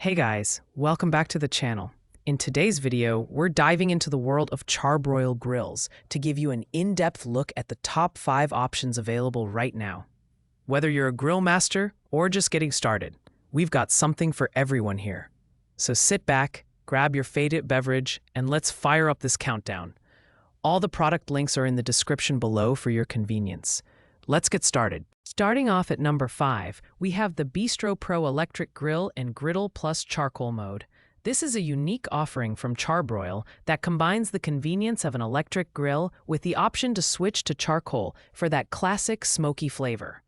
Hey guys, welcome back to the channel. In today's video, we're diving into the world of Char-Broil grills to give you an in-depth look at the top 5 options available right now. Whether you're a grill master or just getting started, we've got something for everyone here. So sit back, grab your favorite beverage, and let's fire up this countdown. All the product links are in the description below for your convenience. Let's get started. Starting off at number 5, we have the Bistro Pro Electric Grill and Griddle Plus Charcoal Mode. This is a unique offering from Char-Broil that combines the convenience of an electric grill with the option to switch to charcoal for that classic smoky flavor.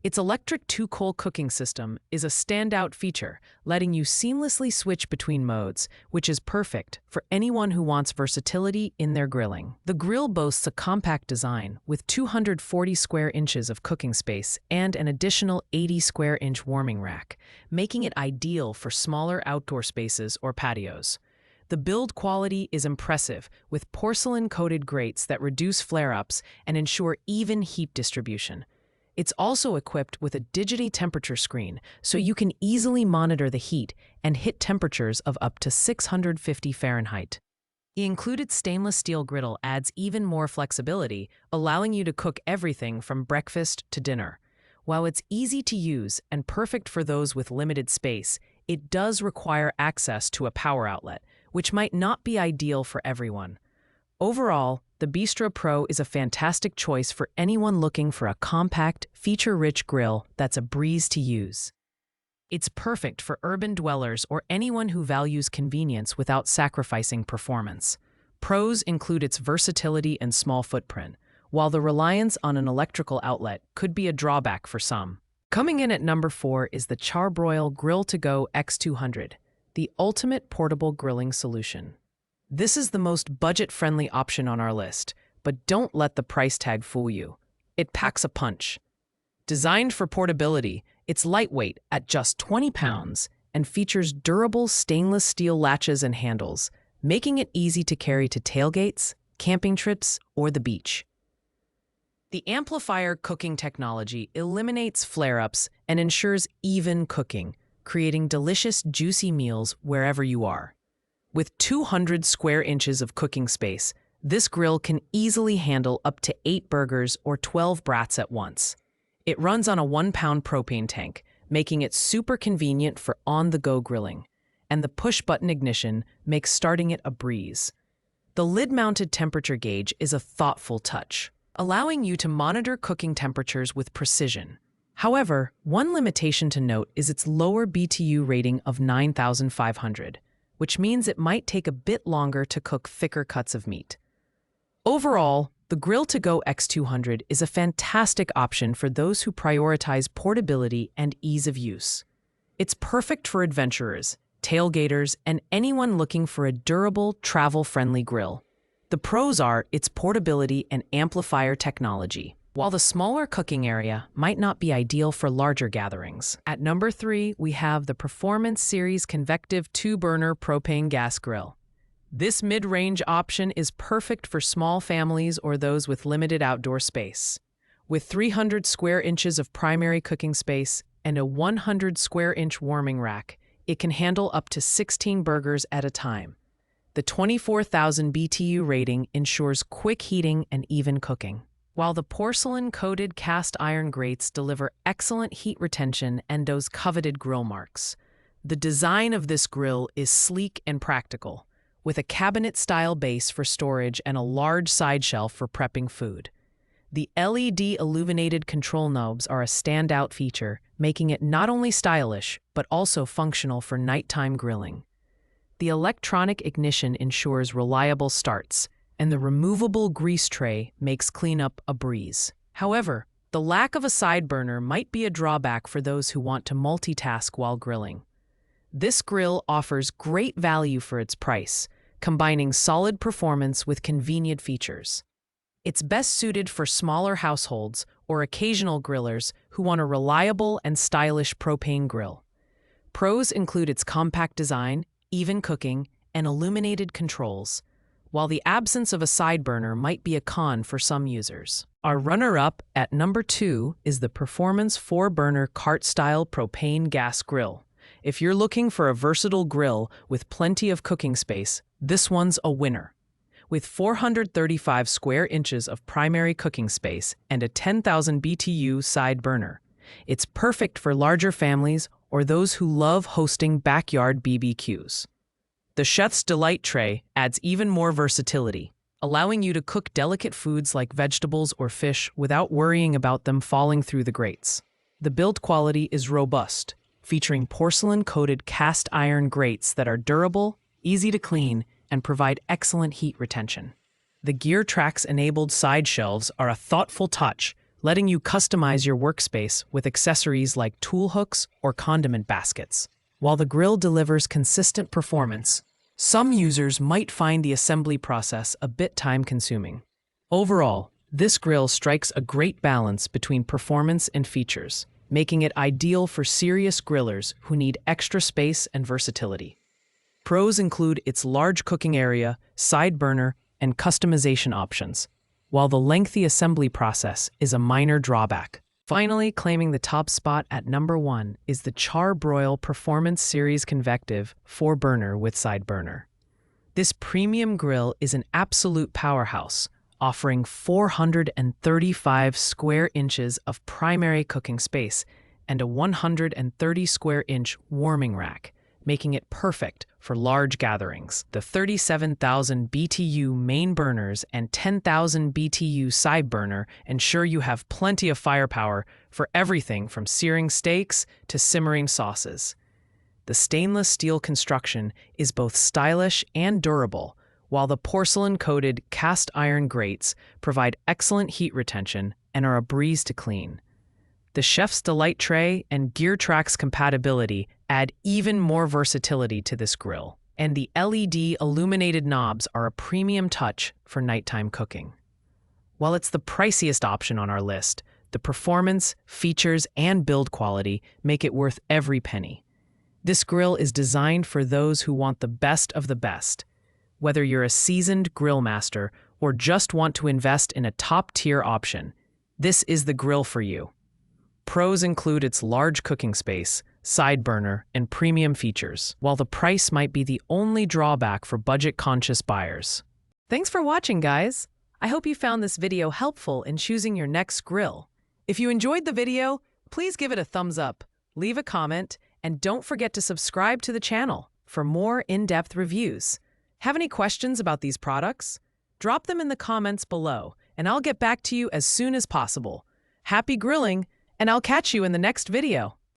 Its electric two-coal cooking system is a standout feature, letting you seamlessly switch between modes, which is perfect for anyone who wants versatility in their grilling. The grill boasts a compact design with 240 square inches of cooking space and an additional 80 square inch warming rack, making it ideal for smaller outdoor spaces or patios. The build quality is impressive, with porcelain-coated grates that reduce flare-ups and ensure even heat distribution. It's also equipped with a digital temperature screen, so you can easily monitor the heat and hit temperatures of up to 650 Fahrenheit. The included stainless steel griddle adds even more flexibility, allowing you to cook everything from breakfast to dinner. While it's easy to use and perfect for those with limited space, it does require access to a power outlet, which might not be ideal for everyone. Overall, the Bistro Pro is a fantastic choice for anyone looking for a compact, feature-rich grill that's a breeze to use. It's perfect for urban dwellers or anyone who values convenience without sacrificing performance. Pros include its versatility and small footprint, while the reliance on an electrical outlet could be a drawback for some. Coming in at number 4 is the Char-Broil Grill-to-Go X200, the ultimate portable grilling solution. This is the most budget-friendly option on our list, but don't let the price tag fool you. It packs a punch. Designed for portability, it's lightweight at just 20 pounds and features durable stainless steel latches and handles, making it easy to carry to tailgates, camping trips, or the beach. The amplifier cooking technology eliminates flare-ups and ensures even cooking, creating delicious, juicy meals wherever you are. With 200 square inches of cooking space, this grill can easily handle up to 8 burgers or 12 brats at once. It runs on a 1-pound propane tank, making it super convenient for on-the-go grilling, and the push-button ignition makes starting it a breeze. The lid-mounted temperature gauge is a thoughtful touch, allowing you to monitor cooking temperatures with precision. However, one limitation to note is its lower BTU rating of 9,500. Which means it might take a bit longer to cook thicker cuts of meat. Overall, the Grill-to-Go X200 is a fantastic option for those who prioritize portability and ease of use. It's perfect for adventurers, tailgaters, and anyone looking for a durable, travel-friendly grill. The pros are its portability and amplifier technology, while the smaller cooking area might not be ideal for larger gatherings. At number 3, we have the Performance Series Convective 2-Burner Propane Gas Grill. This mid-range option is perfect for small families or those with limited outdoor space. With 300 square inches of primary cooking space and a 100 square inch warming rack, it can handle up to 16 burgers at a time. The 24,000 BTU rating ensures quick heating and even cooking, while the porcelain-coated cast iron grates deliver excellent heat retention and those coveted grill marks. The design of this grill is sleek and practical, with a cabinet-style base for storage and a large side shelf for prepping food. The LED illuminated control knobs are a standout feature, making it not only stylish, but also functional for nighttime grilling. The electronic ignition ensures reliable starts, and the removable grease tray makes cleanup a breeze. However, the lack of a side burner might be a drawback for those who want to multitask while grilling. This grill offers great value for its price, combining solid performance with convenient features. It's best suited for smaller households or occasional grillers who want a reliable and stylish propane grill. Pros include its compact design, even cooking, and illuminated controls, while the absence of a side burner might be a con for some users. Our runner-up at number 2 is the Performance 4-Burner Cart-Style Propane Gas Grill. If you're looking for a versatile grill with plenty of cooking space, this one's a winner. With 435 square inches of primary cooking space and a 10,000 BTU side burner, it's perfect for larger families or those who love hosting backyard BBQs. The Chef's Delight tray adds even more versatility, allowing you to cook delicate foods like vegetables or fish without worrying about them falling through the grates. The build quality is robust, featuring porcelain-coated cast iron grates that are durable, easy to clean, and provide excellent heat retention. The GearTrax-enabled side shelves are a thoughtful touch, letting you customize your workspace with accessories like tool hooks or condiment baskets. While the grill delivers consistent performance, some users might find the assembly process a bit time-consuming. Overall, this grill strikes a great balance between performance and features, making it ideal for serious grillers who need extra space and versatility. Pros include its large cooking area, side burner, and customization options, while the lengthy assembly process is a minor drawback. Finally, claiming the top spot at number 1 is the Char-Broil Performance Series Convective 4-burner with side burner. This premium grill is an absolute powerhouse, offering 435 square inches of primary cooking space and a 130 square inch warming rack, making it perfect for large gatherings. The 37,000 BTU main burners and 10,000 BTU side burner ensure you have plenty of firepower for everything from searing steaks to simmering sauces. The stainless steel construction is both stylish and durable, while the porcelain-coated cast iron grates provide excellent heat retention and are a breeze to clean. The Chef's Delight tray and GearTrax compatibility add even more versatility to this grill, and the LED illuminated knobs are a premium touch for nighttime cooking. While it's the priciest option on our list, the performance, features, and build quality make it worth every penny. This grill is designed for those who want the best of the best. Whether you're a seasoned grill master or just want to invest in a top-tier option, this is the grill for you. Pros include its large cooking space, side burner, and premium features, while the price might be the only drawback for budget-conscious buyers. Thanks for watching, guys. I hope you found this video helpful in choosing your next grill. If you enjoyed the video, please give it a thumbs up, leave a comment, and don't forget to subscribe to the channel for more in-depth reviews. Have any questions about these products? Drop them in the comments below, and I'll get back to you as soon as possible. Happy grilling, and I'll catch you in the next video.